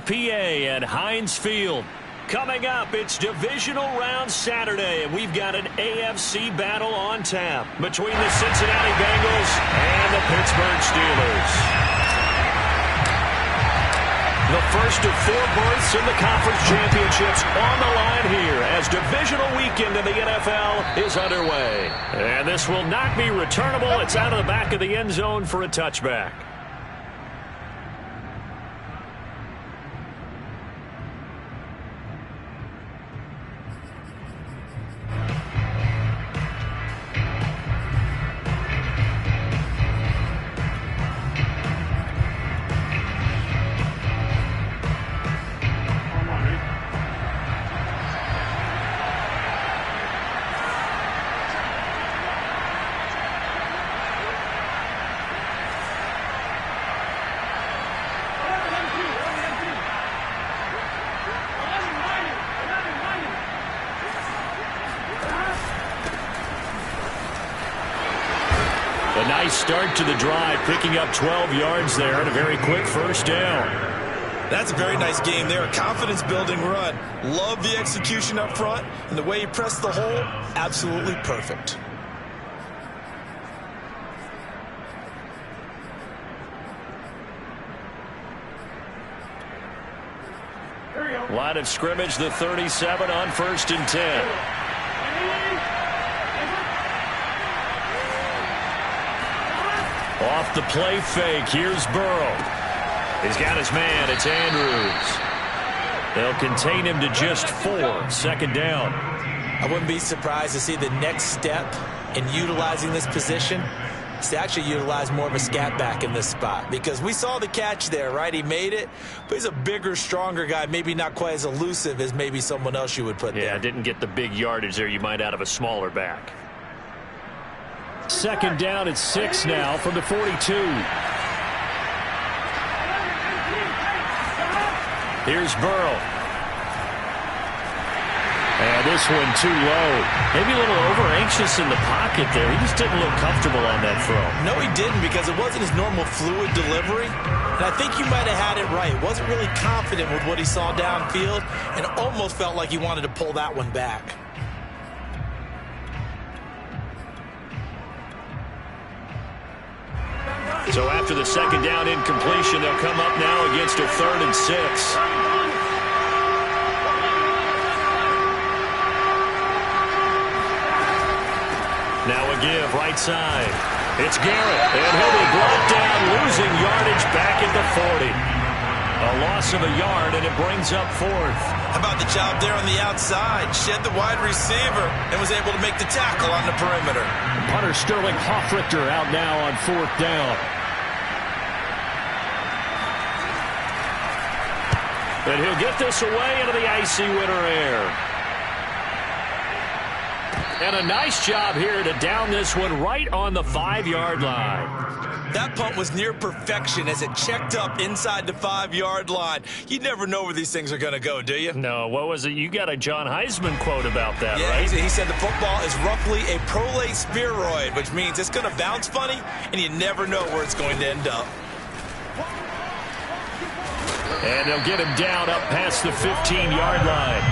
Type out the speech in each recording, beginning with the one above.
EPA at Heinz Field. Coming up, it's Divisional Round Saturday, and we've got an AFC battle on tap between the Cincinnati Bengals and the Pittsburgh Steelers. The first of 4 berths in the conference championships on the line here as divisional weekend in the NFL is underway. And this will not be returnable. It's out of the back of the end zone for a touchback. A nice start to the drive, picking up 12 yards there and a very quick first down. That's a very nice game there. A confidence-building run. Love the execution up front, and the way he pressed the hole, absolutely perfect. Line of scrimmage, the 37 on 1st and 10. Off the play fake, here's Burrow. He's got his man, it's Andrews. They'll contain him to just 4, 2nd down. I wouldn't be surprised to see the next step in utilizing this position is to actually utilize more of a scat back in this spot. Because we saw the catch there, right? He made it, but he's a bigger, stronger guy, maybe not quite as elusive as maybe someone else you would put there. Yeah, didn't get the big yardage there you might out of a smaller back. 2nd down at 6 now from the 42. Here's Burrow. And this one too low. Maybe a little over-anxious in the pocket there. He just didn't look comfortable on that throw. No, he didn't, because it wasn't his normal fluid delivery. And I think you might have had it right. Wasn't really confident with what he saw downfield and almost felt like he wanted to pull that one back. So after the 2nd down incompletion, they'll come up now against a 3rd and 6. Now a give, right side. It's Garrett, and he'll be brought down, losing yardage back at the 40. A loss of a yard, and it brings up 4th. How about the job there on the outside? Shed the wide receiver and was able to make the tackle on the perimeter. Punter Sterling Hoffrichter out now on 4th down. And he'll get this away into the icy winter air. And a nice job here to down this one right on the 5-yard line. That punt was near perfection as it checked up inside the 5-yard line. You never know where these things are going to go, do you? No, what was it? You got a John Heisman quote about that, yeah, right? He said the football is roughly a prolate spheroid, which means it's going to bounce funny, and you never know where it's going to end up. And they'll get him down up past the 15-yard line.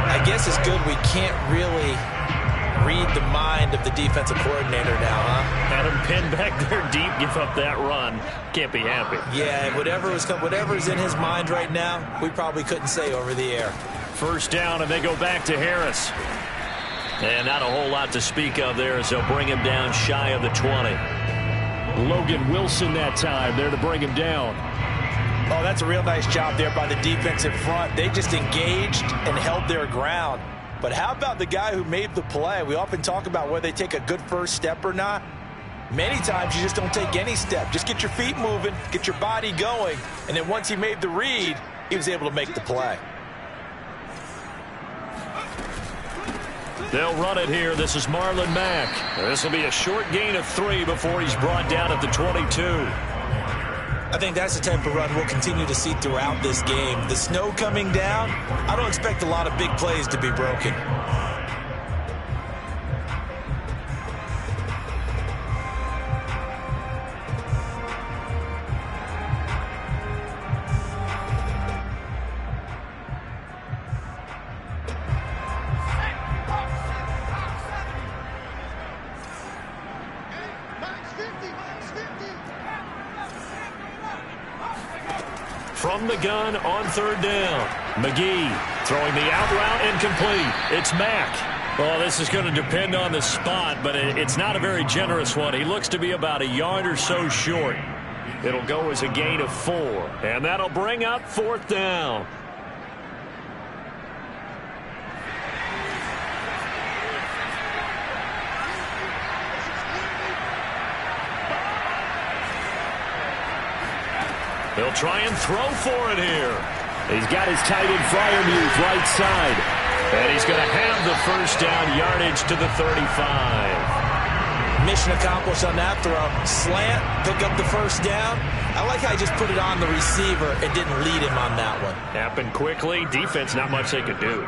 I guess it's good we can't really read the mind of the defensive coordinator now, huh? Had him pinned back there deep, give up that run. Can't be happy. Yeah, whatever's in his mind right now, we probably couldn't say over the air. 1st down, and they go back to Harris. And not a whole lot to speak of there as they'll bring him down shy of the 20. Logan Wilson that time there to bring him down. Oh, that's a real nice job there by the defensive front. They just engaged and held their ground. But how about the guy who made the play? We often talk about whether they take a good first step or not. Many times you just don't take any step. Just get your feet moving, get your body going, and then once he made the read, he was able to make the play. They'll run it here. This is Marlon Mack. This will be a short gain of 3 before he's brought down at the 22. I think that's the type of run we'll continue to see throughout this game. The snow coming down, I don't expect a lot of big plays to be broken. from the gun on third down. McGee throwing the out route incomplete. It's Mack. Well, this is going to depend on the spot, but it's not a very generous one. He looks to be about a yard or so short. It'll go as a gain of 4, and that'll bring up fourth down. They'll try and throw for it here. He's got his tight end Fryermuth right side. And he's going to have the first down, yardage to the 35. Mission accomplished on that throw. Slant, pick up the first down. I like how he just put it on the receiver and didn't lead him on that one. Happened quickly. Defense, not much they could do.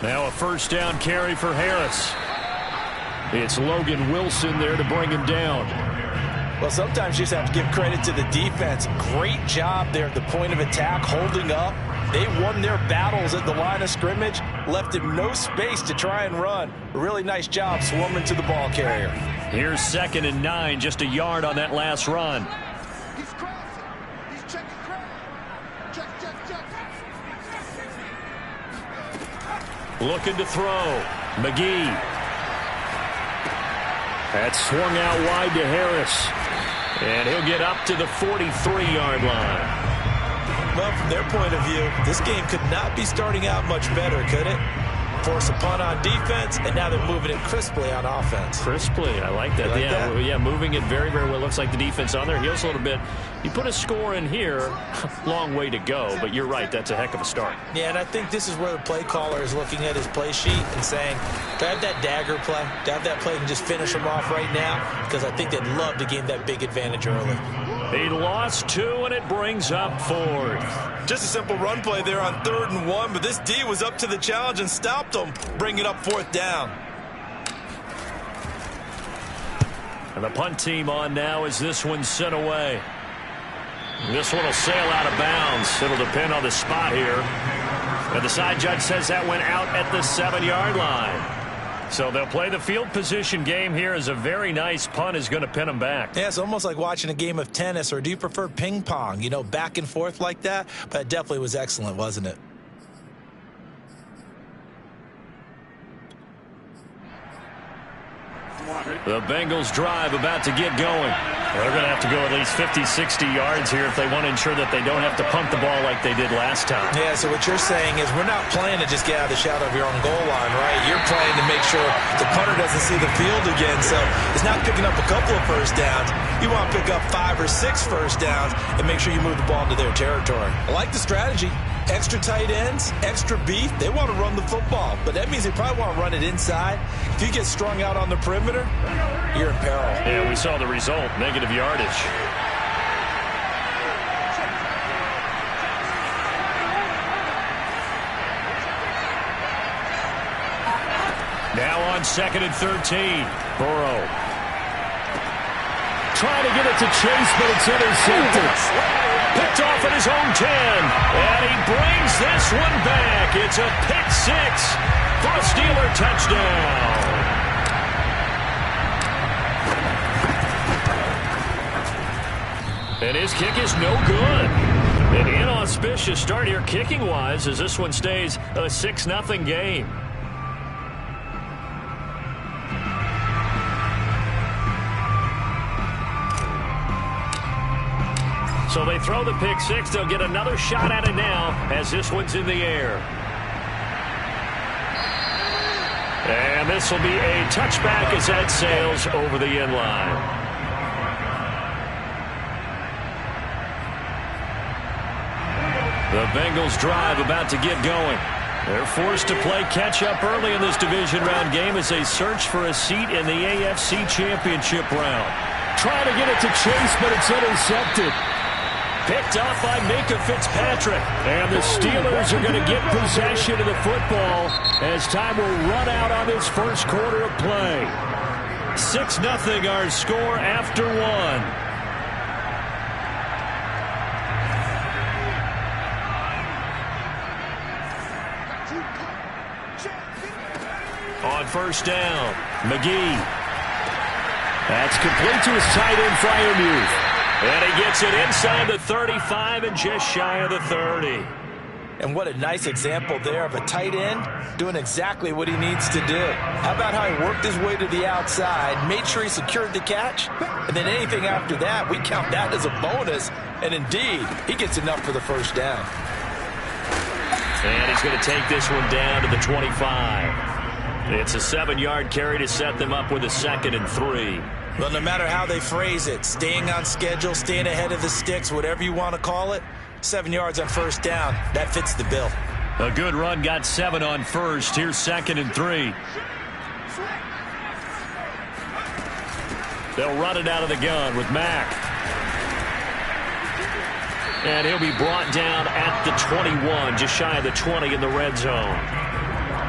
Now a first down carry for Harris. It's Logan Wilson there to bring him down. Well, sometimes you just have to give credit to the defense. Great job there at the point of attack, holding up. They won their battles at the line of scrimmage, left him no space to try and run. A really nice job swarming to the ball carrier. Here's 2nd and 9, just a yard on that last run. He's crossing. He's checking crowd. Check. Looking to throw. McGee. That's swung out wide to Harris. And he'll get up to the 43-yard line. Well, from their point of view, this game could not be starting out much better, could it? Force a punt on defense, and now they're moving it crisply on offense. Crisply, I like that. Yeah, moving it very, very well. Looks like the defense on their heels a little bit. You put a score in here, long way to go, but you're right, that's a heck of a start. Yeah, and I think this is where the play caller is looking at his play sheet and saying, do I have that dagger play? Do I have that play and just finish them off right now? Because I think they'd love to gain that big advantage early. He lost 2, and it brings up 4th. Just a simple run play there on 3rd and 1, but this D was up to the challenge and stopped them, bringing up 4th down. And the punt team on now as this one's sent away. This one will sail out of bounds. It'll depend on the spot here. And the side judge says that went out at the 7-yard line. So they'll play the field position game here as a very nice punt is going to pin them back. Yeah, it's almost like watching a game of tennis, or do you prefer ping pong? You know, back and forth like that? But it definitely was excellent, wasn't it? The Bengals drive about to get going. They're going to have to go at least 50, 60 yards here if they want to ensure that they don't have to punt the ball like they did last time. Yeah, so what you're saying is we're not playing to just get out of the shadow of your own goal line, right? You're playing to make sure the punter doesn't see the field again. So it's not picking up a couple of first downs. You want to pick up 5 or 6 first downs and make sure you move the ball into their territory. I like the strategy. Extra tight ends, extra beef. They want to run the football, but that means they probably want to run it inside. If you get strung out on the perimeter, you're in peril. Yeah, we saw the result, negative yardage. Now on 2nd and 13, Burrow. Trying to get it to Chase, but it's intercepted. Picked off at his own 10, and he brings this one back. It's a pick 6 for a Steeler touchdown. And his kick is no good. An inauspicious start here kicking-wise as this one stays a 6-0 game. So they throw the pick 6. They'll get another shot at it now as this one's in the air. And this will be a touchback as that sails over the end line. The Bengals drive about to get going. They're forced to play catch-up early in this division round game as they search for a seat in the AFC Championship round. Trying to get it to Chase, but it's intercepted. Picked off by Minka Fitzpatrick. And the Steelers are going to get possession of the football as time will run out on this first quarter of play. 6-0 our score after 1. On first down, McGee. That's complete to his tight end, Freiermuth. And he gets it inside the 35 and just shy of the 30. And what a nice example there of a tight end doing exactly what he needs to do. How about how he worked his way to the outside, made sure he secured the catch, and then anything after that, we count that as a bonus. And indeed, he gets enough for the first down. And he's going to take this one down to the 25. It's a 7-yard carry to set them up with a 2nd and 3. Well, no matter how they phrase it, staying on schedule, staying ahead of the sticks, whatever you want to call it, 7 yards on first down, that fits the bill. A good run got 7 on first. Here's 2nd and 3. They'll run it out of the gun with Mack. And he'll be brought down at the 21, just shy of the 20 in the red zone.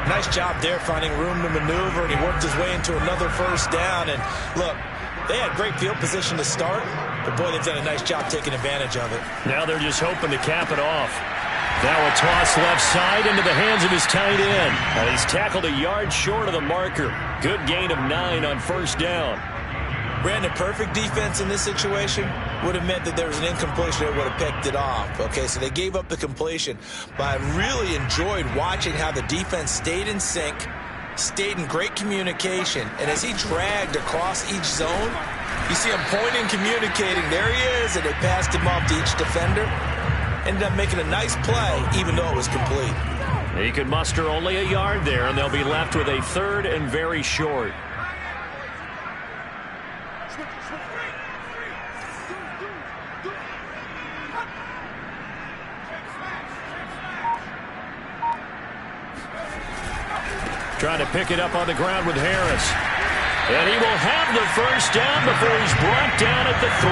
Nice job there finding room to maneuver, and he worked his way into another first down. And look, they had great field position to start, but boy, they've done a nice job taking advantage of it. Now they're just hoping to cap it off. Now a toss left side into the hands of his tight end. And he's tackled a yard short of the marker. Good gain of 9 on first down. Brandon, perfect defense in this situation would have meant that there was an incompletion that would have picked it off. Okay, so they gave up the completion. But I really enjoyed watching how the defense stayed in sync, stayed in great communication, and as he dragged across each zone, you see him pointing, communicating. There he is, and they passed him off to each defender. Ended up making a nice play, even though it was complete. He could muster only a yard there, and they'll be left with a 3rd and very short. Trying to pick it up on the ground with Harris. And he will have the first down before he's brought down at the 3.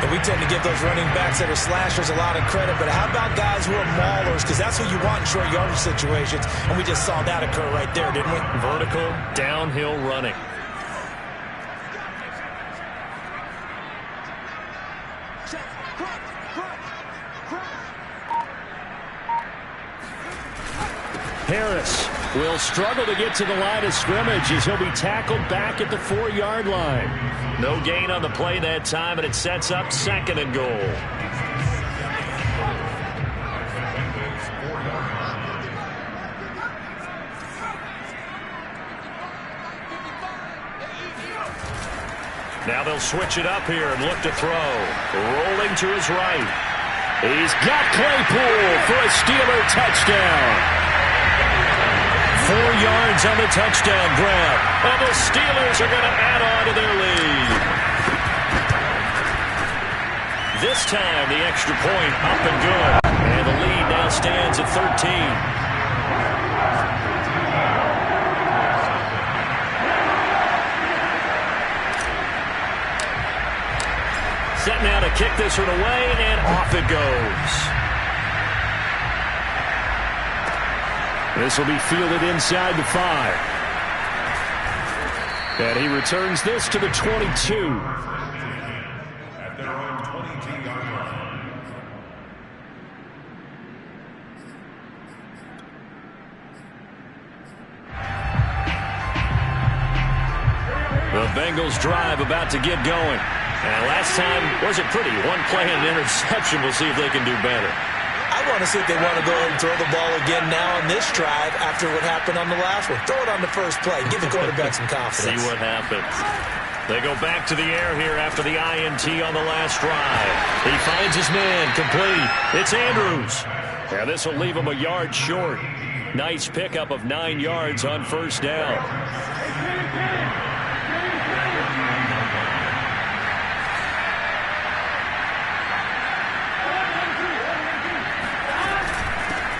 And we tend to give those running backs that are slashers a lot of credit, but how about guys who are maulers? Because that's what you want in short yardage situations, and we just saw that occur right there, didn't we? Vertical, downhill running. Harris will struggle to get to the line of scrimmage as he'll be tackled back at the 4-yard line. No gain on the play that time, and it sets up 2nd and goal. Now they'll switch it up here and look to throw. Rolling to his right. He's got Claypool for a Steeler touchdown. 4 yards on the touchdown grab. And the Steelers are going to add on to their lead. This time, the extra point up and good. And the lead now stands at 13. Set now to kick this one away, and off it goes. This will be fielded inside the 5. And he returns this to the 22. At their own 22-yard line. The Bengals drive about to get going. And last time wasn't pretty. One play and an interception. We'll see if they can do better. I want to see if they want to go ahead and throw the ball again now on this drive after what happened on the last one. Throw it on the first play. Give the quarterback some confidence. See what happens. They go back to the air here after the INT on the last drive. He finds his man complete. It's Andrews. Yeah, this will leave him a yard short. Nice pickup of 9 yards on first down.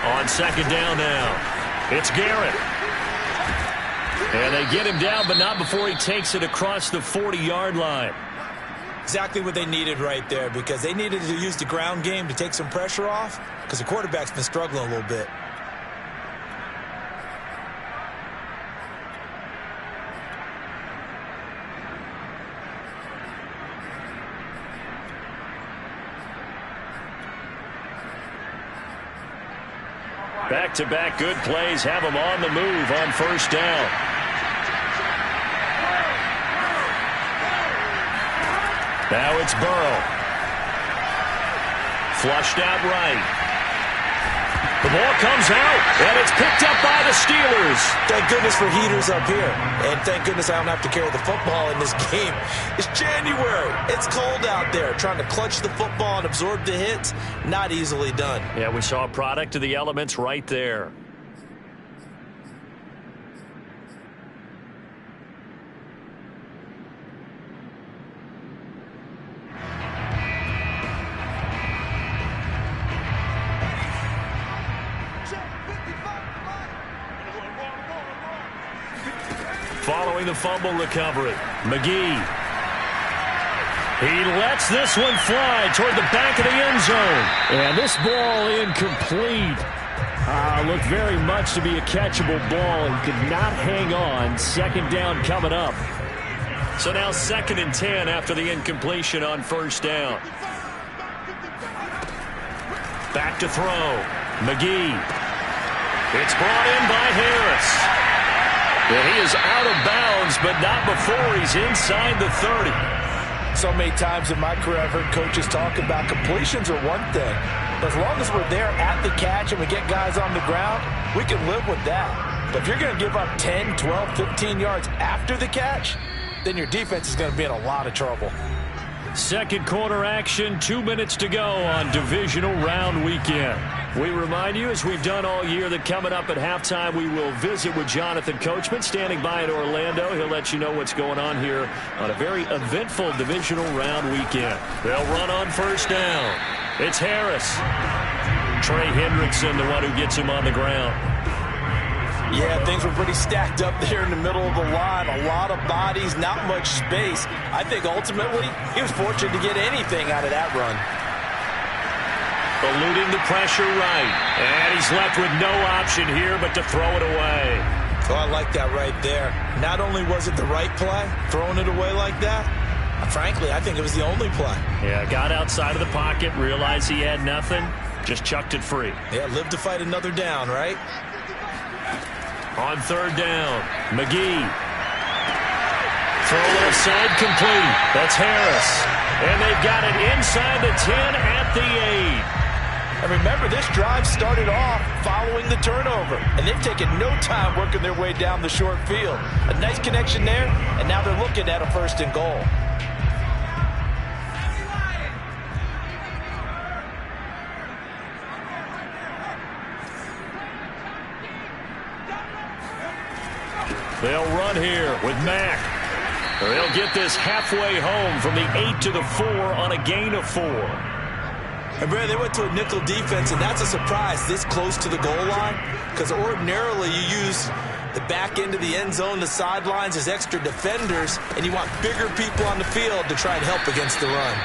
On second down now, it's Garrett. And they get him down, but not before he takes it across the 40-yard line. Exactly what they needed right there, because they needed to use the ground game to take some pressure off, because the quarterback's been struggling a little bit. Back-to-back good plays have them on the move on first down. Now it's Burrow. Flushed out right. The ball comes out, and it's picked up by the Steelers. Thank goodness for heaters up here. And thank goodness I don't have to carry the football in this game. It's January. It's cold out there. Trying to clutch the football and absorb the hits, not easily done. Yeah, we saw a product of the elements right there. Following the fumble recovery, McGee. He lets this one fly toward the back of the end zone. And this ball incomplete. Looked very much to be a catchable ball. He could not hang on. Second down coming up. So now 2nd and 10 after the incompletion on first down. Back to throw. McGee. It's brought in by Harris. And he is out of bounds, but not before he's inside the 30. So many times in my career I've heard coaches talk about completions are one thing. But as long as we're there at the catch and we get guys on the ground, we can live with that. But if you're going to give up 10, 12, 15 yards after the catch, then your defense is going to be in a lot of trouble. Second quarter action, 2 minutes to go on divisional round weekend. We remind you, as we've done all year, that coming up at halftime, we will visit with Jonathan Coachman, standing by in Orlando. He'll let you know what's going on here on a very eventful divisional round weekend. They'll run on first down. It's Harris. Trey Hendrickson, the one who gets him on the ground. Yeah, things were pretty stacked up there in the middle of the line. A lot of bodies, not much space. I think ultimately he was fortunate to get anything out of that run. Eluding the pressure right. And he's left with no option here but to throw it away. Oh, I like that right there. Not only was it the right play, throwing it away like that, frankly, I think it was the only play. Yeah, got outside of the pocket, realized he had nothing, just chucked it free. Yeah, live to fight another down, right? On third down, McGee. Throw left side complete. That's Harris. And they've got it inside the 10 at the 8. And remember, this drive started off following the turnover. And they've taken no time working their way down the short field. A nice connection there, and now they're looking at a 1st and goal. They'll run here with Mack. They'll get this halfway home from the 8 to the 4 on a gain of 4. And Brad, they went to a nickel defense, and that's a surprise this close to the goal line, because ordinarily you use the back end of the end zone, the sidelines as extra defenders, and you want bigger people on the field to try and help against the run.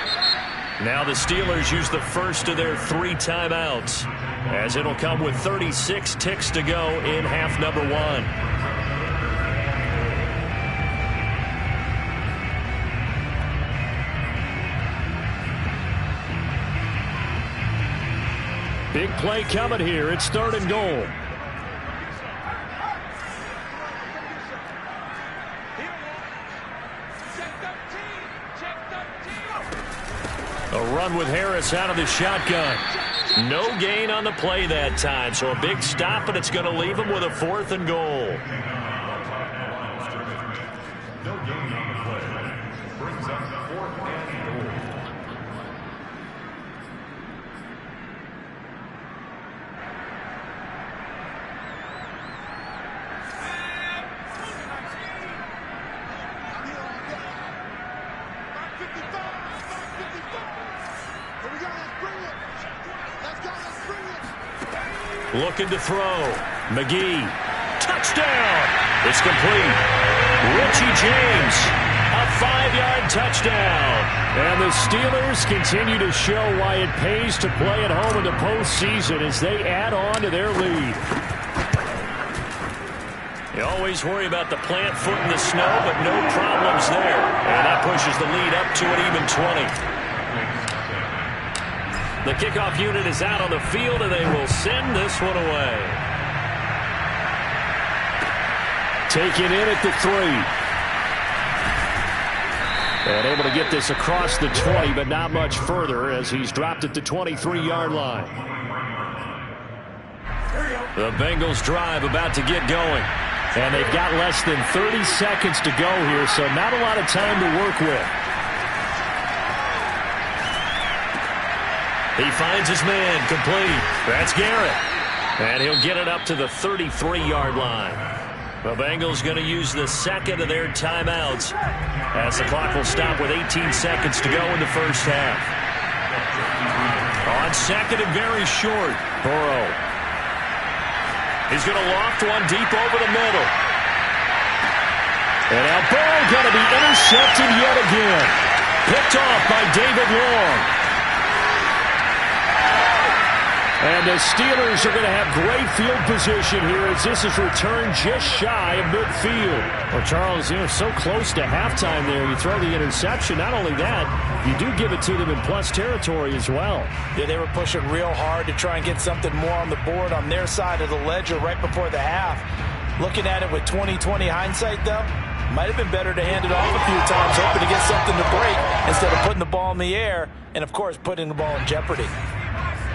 Now the Steelers use the first of their 3 timeouts, as it'll come with 36 ticks to go in half number 1. Big play coming here. It's 3rd and goal. A run with Harris out of the shotgun. No gain on the play that time, so a big stop, and it's going to leave him with a 4th and goal. No gain on the play. Brings up 4th and goal. Looking to throw. McGee. Touchdown. It's complete. Richie James. A 5-yard touchdown. And the Steelers continue to show why it pays to play at home in the postseason as they add on to their lead. You always worry about the plant foot in the snow, but no problems there. And that pushes the lead up to an even 20. The kickoff unit is out on the field, and they will send this one away. Taken in at the 3. And able to get this across the 20, but not much further as he's dropped at the 23-yard line. The Bengals drive about to get going. And they've got less than 30 seconds to go here, so not a lot of time to work with. He finds his man complete. That's Garrett. And he'll get it up to the 33-yard line. The Bengals going to use the second of their timeouts as the clock will stop with 18 seconds to go in the first half. On second and very short, Burrow. He's going to loft one deep over the middle. And now Burrow going to be intercepted yet again. Picked off by David Long. And the Steelers are going to have great field position here as this is returned just shy of midfield. Well, Charles, so close to halftime there. You throw the interception. Not only that, you do give it to them in plus territory as well. Yeah, they were pushing real hard to try and get something more on the board on their side of the ledger right before the half. Looking at it with 20/20 hindsight, though, might have been better to hand it off a few times, hoping to get something to break instead of putting the ball in the air and, of course, putting the ball in jeopardy.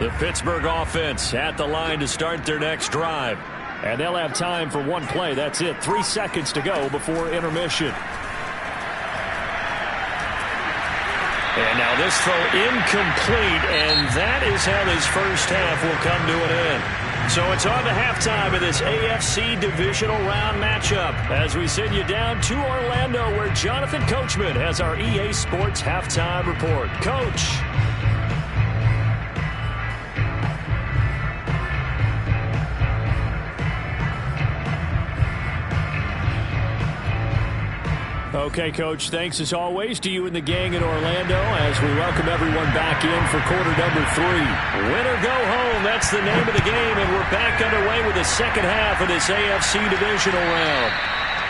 The Pittsburgh offense at the line to start their next drive. And they'll have time for one play. That's it. 3 seconds to go before intermission. And now this throw incomplete, and that is how this first half will come to an end. So it's on to halftime of this AFC Divisional Round matchup as we send you down to Orlando where Jonathan Coachman has our EA Sports Halftime Report. Coach. Okay, Coach, thanks as always to you and the gang in Orlando as we welcome everyone back in for quarter number 3. Win or go home, that's the name of the game, and we're back underway with the second half of this AFC Divisional Round.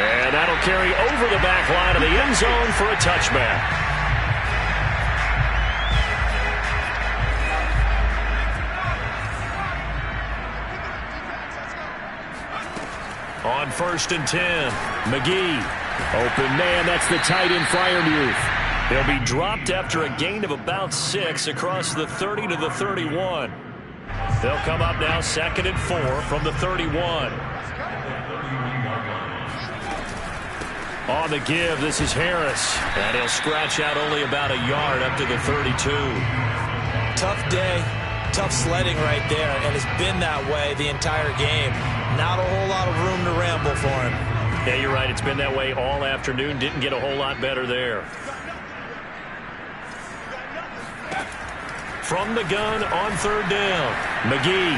And that'll carry over the back line of the end zone for a touchback. On 1st and 10, McGee. Open man, that's the tight end Freiermuth. He'll be dropped after a gain of about 6 across the 30 to the 31. They'll come up now 2nd and 4 from the 31. On the give, this is Harris. And he'll scratch out only about a yard up to the 32. Tough day, tough sledding right there, and it's been that way the entire game. Not a whole lot of room to ramble for him. Yeah, you're right. It's been that way all afternoon. Didn't get a whole lot better there. From the gun on 3rd down, McGee.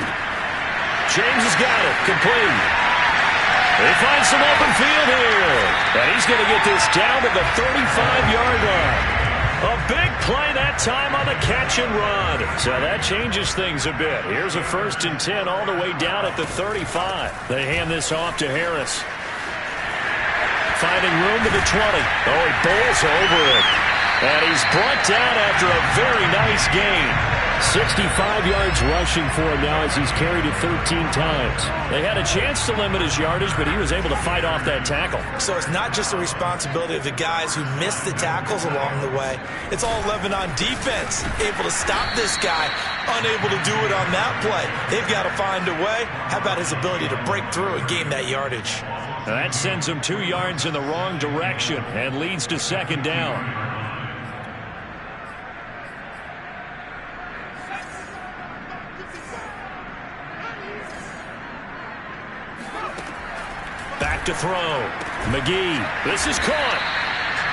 James has got it. Complete. He finds some open field here. And he's going to get this down to the 35-yard line. A big play that time on the catch and run. So that changes things a bit. Here's a 1st and 10 all the way down at the 35. They hand this off to Harris. Finding room to the 20. Oh, he bowls over it. And he's brought down after a very nice gain. 65 yards rushing for him now as he's carried it 13 times. They had a chance to limit his yardage, but he was able to fight off that tackle. So it's not just the responsibility of the guys who missed the tackles along the way. It's all 11 on defense. Able to stop this guy, unable to do it on that play. They've got to find a way. How about his ability to break through and gain that yardage? Now that sends him 2 yards in the wrong direction and leads to 2nd down. Back to throw. McGee. This is caught.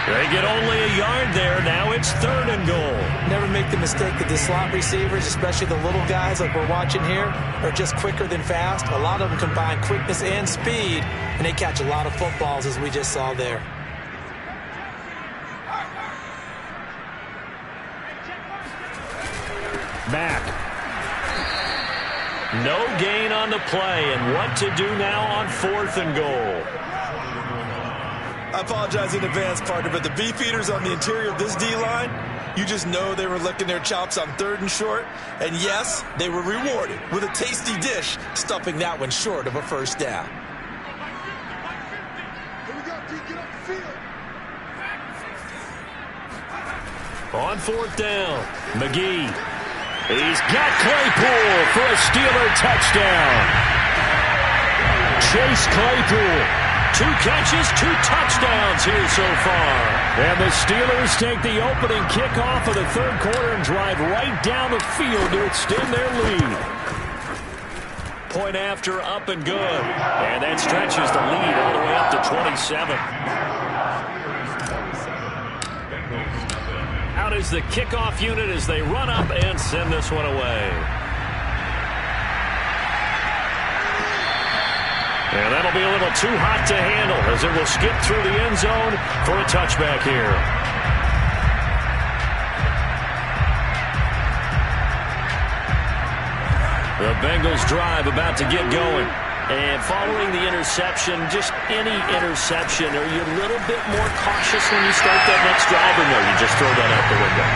They get only a yard there. Now it's 3rd and goal. Never make the mistake that the slot receivers, especially the little guys like we're watching here, are just quicker than fast. A lot of them combine quickness and speed, and they catch a lot of footballs, as we just saw there. Mack. No gain on the play, and what to do now on 4th and goal. I apologize in advance, partner, but the beefeaters on the interior of this D-line, you just know they were licking their chops on 3rd and short. And yes, they were rewarded with a tasty dish, stuffing that one short of a first down. Here we go, D. Get up the field. On 4th down, McGee. He's got Claypool for a Steeler touchdown. Chase Claypool. 2 catches, 2 touchdowns here so far. And the Steelers take the opening kickoff of the 3rd quarter and drive right down the field to extend their lead. Point after, up and good. And that stretches the lead all the way up to 27. Out is the kickoff unit as they run up and send this one away. And that'll be a little too hot to handle as it will skip through the end zone for a touchback here. The Bengals drive about to get going. And following the interception, just any interception, are you a little bit more cautious when you start that next drive, or no, you just throw that out the window?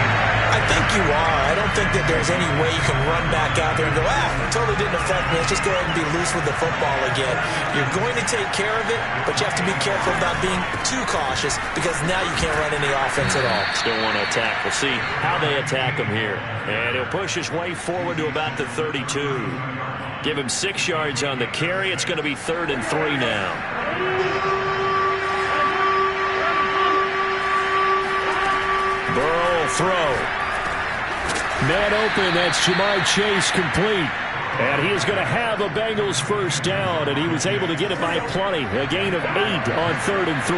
I think you are. I don't think that there's any way you can run back out there and go, it totally didn't affect me. Let's just go ahead and be loose with the football again. You're going to take care of it, but you have to be careful about being too cautious because now you can't run any offense at all. Still want to attack. We'll see how they attack him here. And he'll push his way forward to about the 32. Give him 6 yards on the carry. It's going to be 3rd and 3 now. Burrow throw. Man open. That's Jamar Chase complete. And he is going to have a Bengals first down, and he was able to get it by plenty. A gain of 8 on 3rd and 3.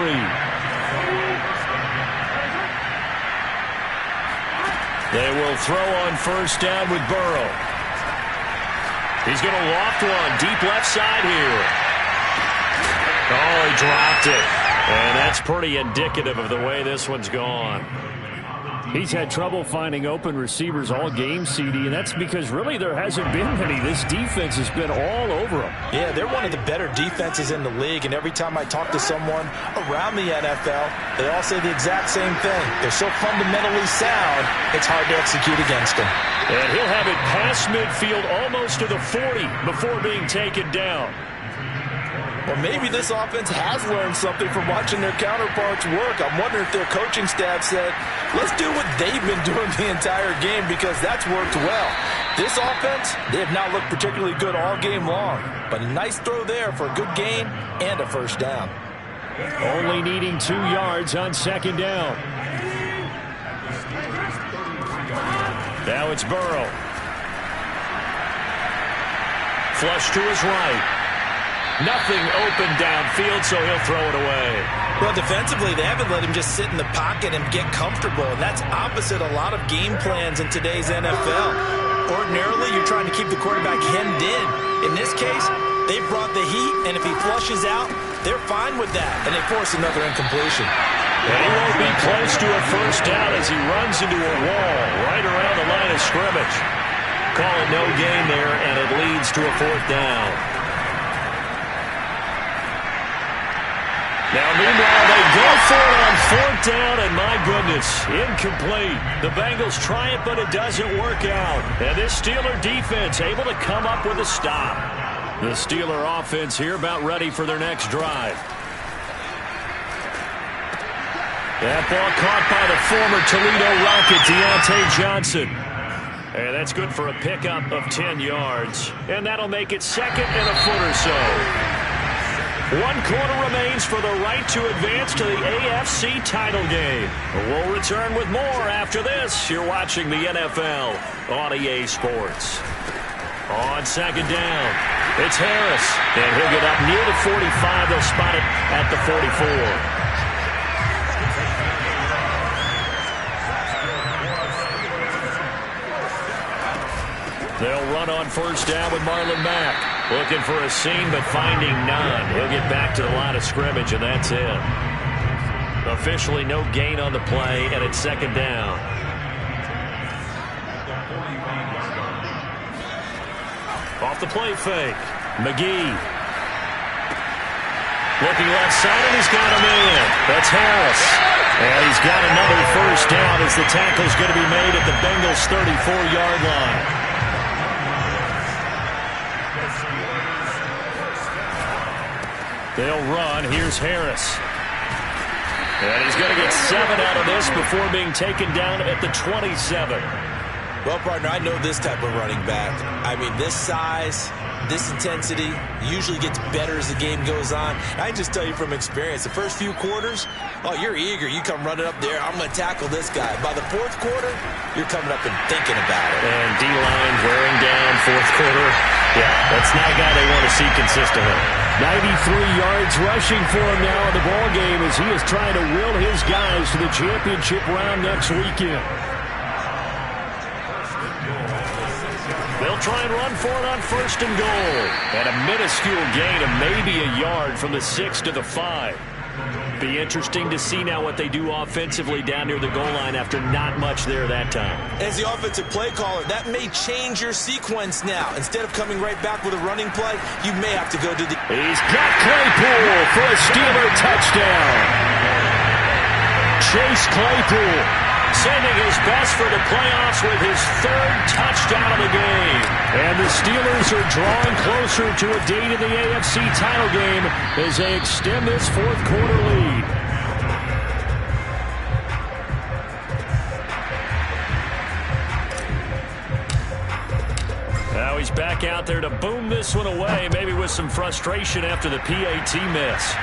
They will throw on first down with Burrow. He's going to loft one deep left side here. Oh, he dropped it. And that's pretty indicative of the way this one's gone. He's had trouble finding open receivers all game, CD, and that's because really there hasn't been many. This defense has been all over him. Yeah, they're one of the better defenses in the league, and every time I talk to someone around the NFL, they all say the exact same thing. They're so fundamentally sound, it's hard to execute against them. And he'll have it past midfield almost to the 40 before being taken down. Well, maybe this offense has learned something from watching their counterparts work. I'm wondering if their coaching staff said, let's do what they've been doing the entire game because that's worked well. This offense, they have not looked particularly good all game long. But a nice throw there for a good gain and a first down. Only needing 2 yards on 2nd down. Now it's Burrow. Flush to his right. Nothing open downfield, so he'll throw it away. Well, defensively, they haven't let him just sit in the pocket and get comfortable, and that's opposite a lot of game plans in today's NFL. Ordinarily, you're trying to keep the quarterback hemmed in. In this case, they brought the heat, and if he flushes out, they're fine with that, and they force another incompletion. And he won't be close to a first down as he runs into a wall right around the line of scrimmage. Call it no gain there, and it leads to a 4th down. Now, meanwhile, they go for it on 4th down, and my goodness, incomplete. The Bengals try it, but it doesn't work out. And this Steeler defense able to come up with a stop. The Steeler offense here about ready for their next drive. That ball caught by the former Toledo Rocket, Deontay Johnson. And that's good for a pickup of 10 yards. And that'll make it 2nd and a foot or so. 1 quarter remains for the right to advance to the AFC title game. We'll return with more after this. You're watching the NFL on EA Sports. On 2nd down, it's Harris. And he'll get up near the 45. They'll spot it at the 44. They'll run on first down with Marlon Mack. Looking for a seam, but finding none. He'll get back to the line of scrimmage, and that's it. Officially no gain on the play, and it's 2nd down. Off the play fake. McGee. Looking left side, and he's got him in. That's Harris. And he's got another first down as the tackle's going to be made at the Bengals' 34-yard line. They'll run. Here's Harris. And he's going to get 7 out of this before being taken down at the 27. Well, partner, I know this type of running back. I mean, this size, this intensity usually gets better as the game goes on. I can just tell you from experience, the first few quarters, oh, you're eager. You come running up there, I'm going to tackle this guy. By the fourth quarter, you're coming up and thinking about it. And D-line wearing down fourth quarter. Yeah, that's not a guy they want to see consistently. 93 yards rushing for him now in the ball game as he is trying to will his guys to the championship round next weekend. They'll try and run for it on first and goal. And a minuscule gain of maybe a yard from the 6 to the 5. Be interesting to see now what they do offensively down near the goal line after not much there that time. As the offensive play caller, that may change your sequence now. Instead of coming right back with a running play, you may have to go to the... He's got Claypool for a Steeler touchdown. Chase Claypool sending his best for the playoffs with his 3rd touchdown of the game. And the Steelers are drawing closer to a date in the AFC title game as they extend this fourth quarter lead. Now he's back out there to boom this one away, maybe with some frustration after the PAT miss.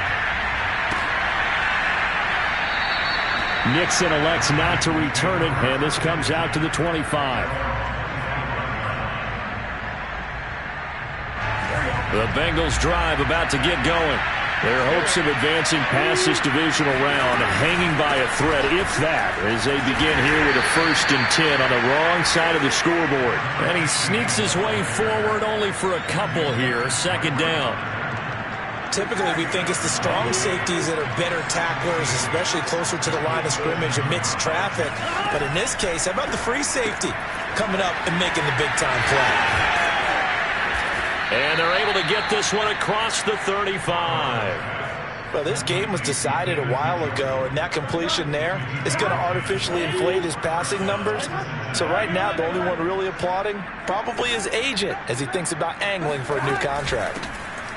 Nixon elects not to return it, and this comes out to the 25. The Bengals drive about to get going. Their hopes of advancing past this divisional round hanging by a thread, if that, as they begin here with a 1st and 10 on the wrong side of the scoreboard. And he sneaks his way forward only for a couple here, 2nd down. Typically, we think it's the strong safeties that are better tacklers, especially closer to the line of scrimmage amidst traffic. But in this case, how about the free safety coming up and making the big-time play? And they're able to get this one across the 35. Well, this game was decided a while ago, and that completion there is going to artificially inflate his passing numbers. So right now, the only one really applauding probably his agent as he thinks about angling for a new contract.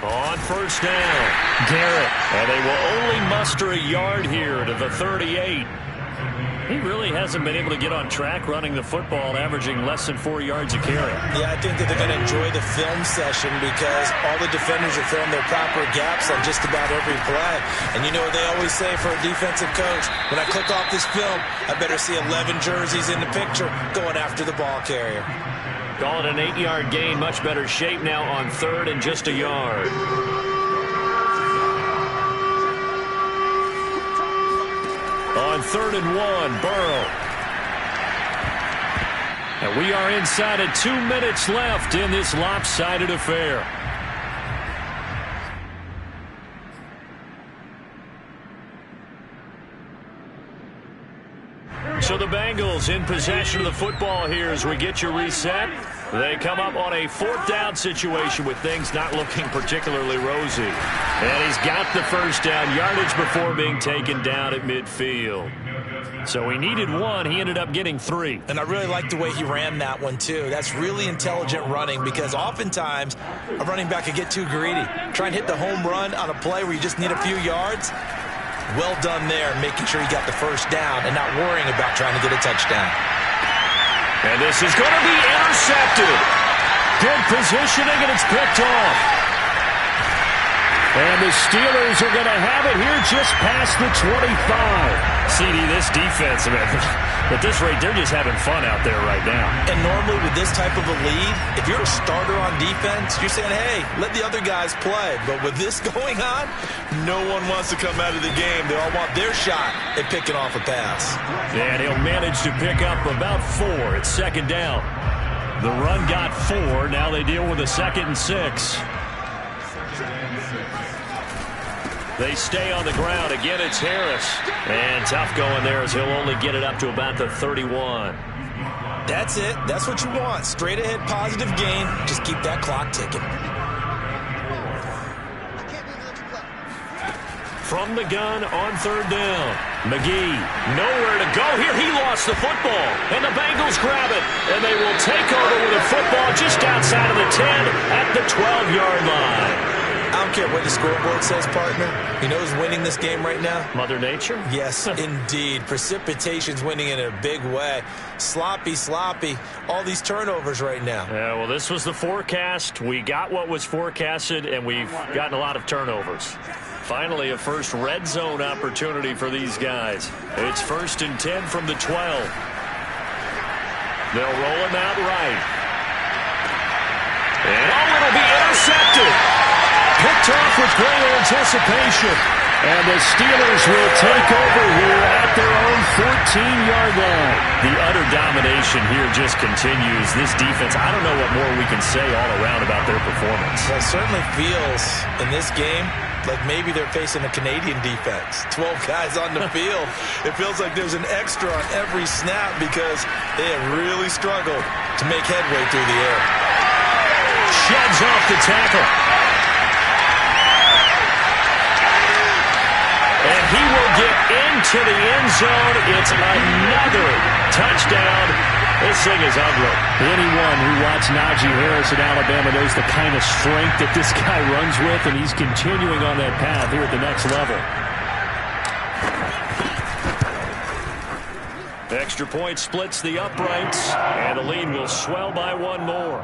On first down, Garrett. And they will only muster a yard here to the 38. He really hasn't been able to get on track running the football, averaging less than 4 yards a carry. Yeah, I think that they're going to enjoy the film session because all the defenders are filling their proper gaps on just about every play. And you know what they always say for a defensive coach? When I click off this film, I better see 11 jerseys in the picture going after the ball carrier. Call it an 8-yard gain. Much better shape now on 3rd and just a yard. On 3rd and 1, Burrow. And we are inside of 2 minutes left in this lopsided affair. So the Bengals in possession of the football here as we get you reset. They come up on a 4th down situation with things not looking particularly rosy. And he's got the first down yardage before being taken down at midfield. So he needed 1. He ended up getting 3. And I really like the way he ran that one, too. That's really intelligent running because oftentimes a running back could get too greedy. Try and hit the home run on a play where you just need a few yards. Well done there, making sure he got the first down and not worrying about trying to get a touchdown. And this is going to be intercepted. Good positioning, and it's picked off. And the Steelers are going to have it here just past the 25. CD, this defense, at this rate, they're just having fun out there right now. And normally with this type of a lead, if you're a starter on defense, you're saying, hey, let the other guys play. But with this going on, no one wants to come out of the game. They all want their shot at picking off a pass. And he'll manage to pick up about 4. It's 2nd down. The run got 4. Now they deal with a 2nd and 6. They stay on the ground. Again, it's Harris. And tough going there as he'll only get it up to about the 31. That's it. That's what you want. Straight ahead positive gain. Just keep that clock ticking. from the gun on third down. McGee, nowhere to go here. He lost the football, and the Bengals grab it, and they will take over with a football just outside of the 10 at the 12-yard line. I don't care what the scoreboard says, partner. You know who's winning this game right now? Mother Nature? Yes, indeed. Precipitation's winning in a big way. Sloppy, sloppy. All these turnovers right now. Yeah, well, this was the forecast. We got what was forecasted, and we've gotten a lot of turnovers. Finally, a first red zone opportunity for these guys. It's 1st and 10 from the 12. They'll roll him out right. And it'll be intercepted. Picked off with great anticipation. And the Steelers will take over here at their own 14-yard line. The utter domination here just continues. This defense, I don't know what more we can say all around about their performance. Well, it certainly feels in this game like maybe they're facing a Canadian defense. 12 guys on the field. It feels like there's an extra on every snap because they have really struggled to make headway through the air. Sheds off the tackle. And he will get into the end zone. It's another touchdown. This thing is ugly. Anyone who watched Najee Harris in Alabama knows the kind of strength that this guy runs with, and he's continuing on that path here at the next level. Extra point splits the uprights, and the lead will swell by one more.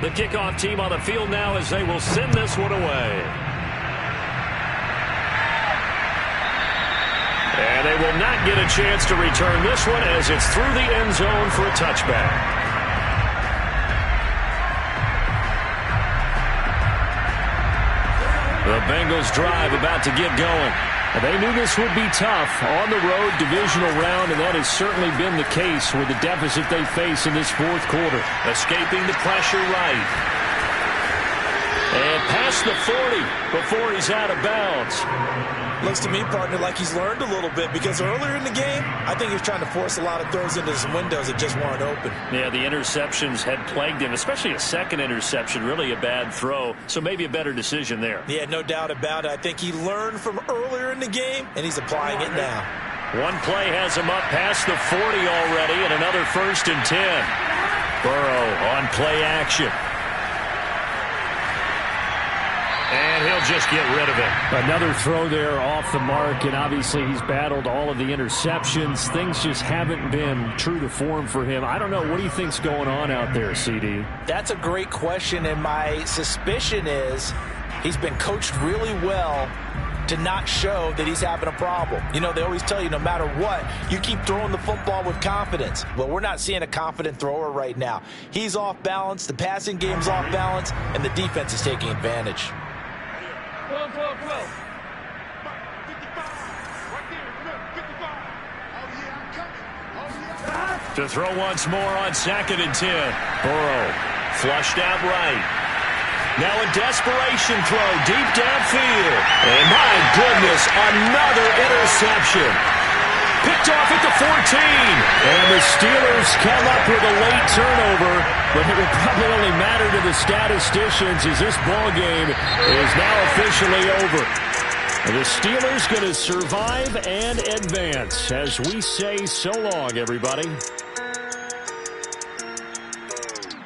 The kickoff team on the field now as they will send this one away. And they will not get a chance to return this one as it's through the end zone for a touchback. The Bengals drive about to get going. They knew this would be tough on the road divisional round, and that has certainly been the case with the deficit they face in this fourth quarter. Escaping the pressure right. And past the 40 before he's out of bounds. Looks to me, partner, like he's learned a little bit because earlier in the game, I think he was trying to force a lot of throws into some windows that just weren't open. Yeah, the interceptions had plagued him, especially a second interception, really a bad throw. So maybe a better decision there. Yeah, no doubt about it. I think he learned from earlier in the game, and he's applying it now. One play has him up past the 40 already, and another 1st and 10. Burrow on play action. And he'll just get rid of it. Another throw there off the mark, and obviously he's battled all of the interceptions. Things just haven't been true to form for him. I don't know. What do you think's going on out there, CD? That's a great question, and my suspicion is he's been coached really well to not show that he's having a problem. You know, they always tell you no matter what, you keep throwing the football with confidence. Well, we're not seeing a confident thrower right now. He's off balance, the passing game's off balance, and the defense is taking advantage. To throw once more on 2nd and 10. Burrow flushed out right. Now a desperation throw deep downfield. And my goodness, another interception. Picked off at the 14. And the Steelers come up with a late turnover, but it will probably only matter to the statisticians as this ball game is now officially over. The Steelers going to survive and advance as we say so long, everybody.